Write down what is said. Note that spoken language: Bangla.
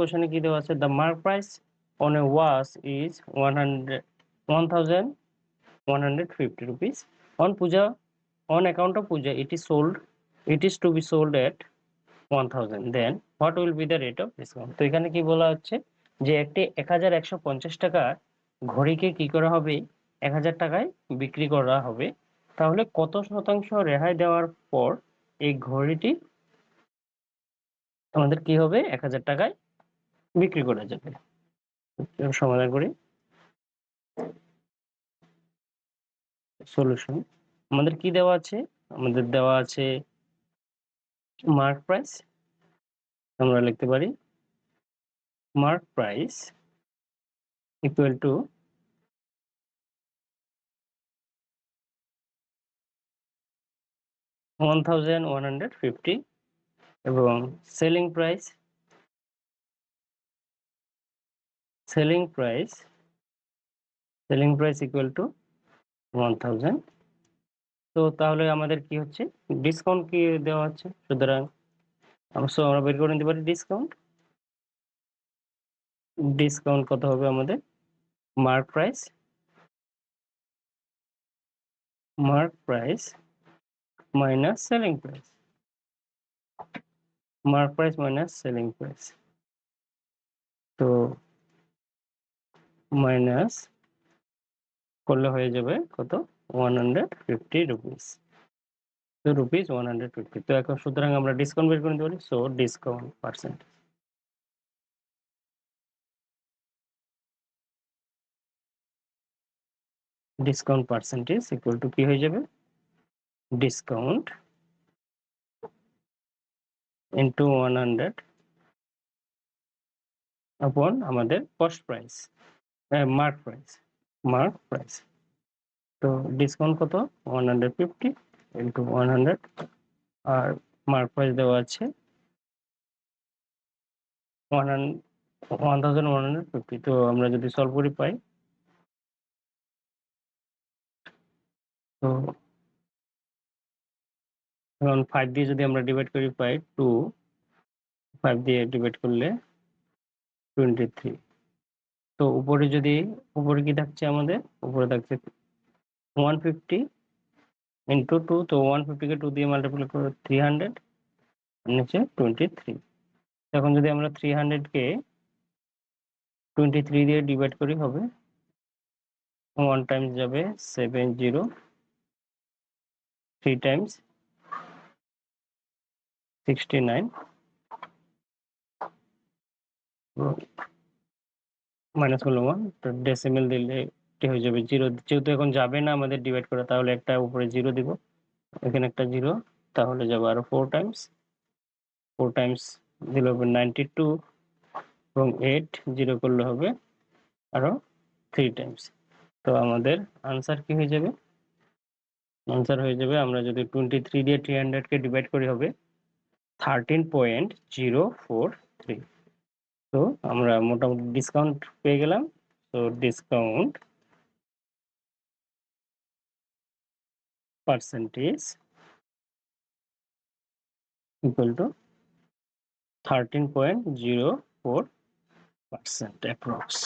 কোশ্চেনে কি দেওয়া আছে, the mark price on a watch is 1150 rupees on Puja, on account of Puja it is to be sold at 1000, then what will be the rate of discount? তো এখানে কি বলা হচ্ছে যে একটি 1150 টাকার ঘড়িকে কি করা হবে, 1000 টাকায় বিক্রি করা হবে, তাহলে কত শতাংশ রেহাই দেওয়ার পর এই ঘড়িটি আমাদের কি হবে, 1000 টাকায় বিক্রি করা যাবে। সমাধান করি। সলিউশন আমাদের কি দেওয়া আছে, আমাদের দেওয়া আছে মার্ক প্রাইস, আমরা লিখতে পারি মার্ক প্রাইস ইকুয়াল টু 1150 এবং সেলিং প্রাইস ইকুয়াল টু 1000। তো তাহলে আমাদের কি হচ্ছে, ডিসকাউন্ট কি দেওয়া হচ্ছে, সুতরাং আমরা বের করে নিতে পারি ডিসকাউন্ট কত হবে আমাদের, mark price minus selling price, mark price minus selling price, তো মাইনাস করলে হয়ে যাবে কত, 150 রুপিস, তো রুপিস 150। তো এখন সুতরাং আমরা ডিসকাউন্ট বের করে নিতে পারি, so discount percentage equal to কি হয়ে যাবে, ডিসকাউন্ট ইন্টু 100 আপন আমাদের কস্ট প্রাইস, মার্ক প্রাইস। তো ডিসকাউন্ট কত, 150 ইন্টু 100, আর মার্ক প্রাইস দেওয়া আছে 1150। তো আমরা যদি সলভ করি পাই, তো এখন 5 দিয়ে যদি আমরা ডিভাইড করি পাই 2, 5 দিয়ে ডিভাইড করলে 23। তো উপরে কি থাকছে আমাদের, উপরে থাকছে 150 ইন্টু 2, তো 150 কে 2 দিয়ে মাল্টিপ্লাই করে 300, নিচে 23। এখন যদি আমরা 300 কে 23 দিয়ে ডিভাইড করি হবে 1 টাইমস যাবে 70, 3 টাইমস 69, মাইনাস করলে 1, তো ডেসিমেল দিলে এটি হয়ে যাবে 0, যেহেতু এখন যাবে না আমাদের ডিভাইড করা, তাহলে একটা উপরে 0 দিব, এখানে একটা 0, তাহলে যাবে আরো 4 টাইমস দিলে হবে 92, এবং 8 0 করলে হবে আরো 3 টাইমস। তো আমাদের আনসার কি হয়ে যাবে, আনসার হয়ে যাবে, আমরা যদি 23 দিয়ে 300 কে ডিভাইড করি হবে 13.043। তো আমরা মোটামুটি ডিসকাউন্ট পেয়ে গেলাম। তো discount percentage equal to 13.04% approx.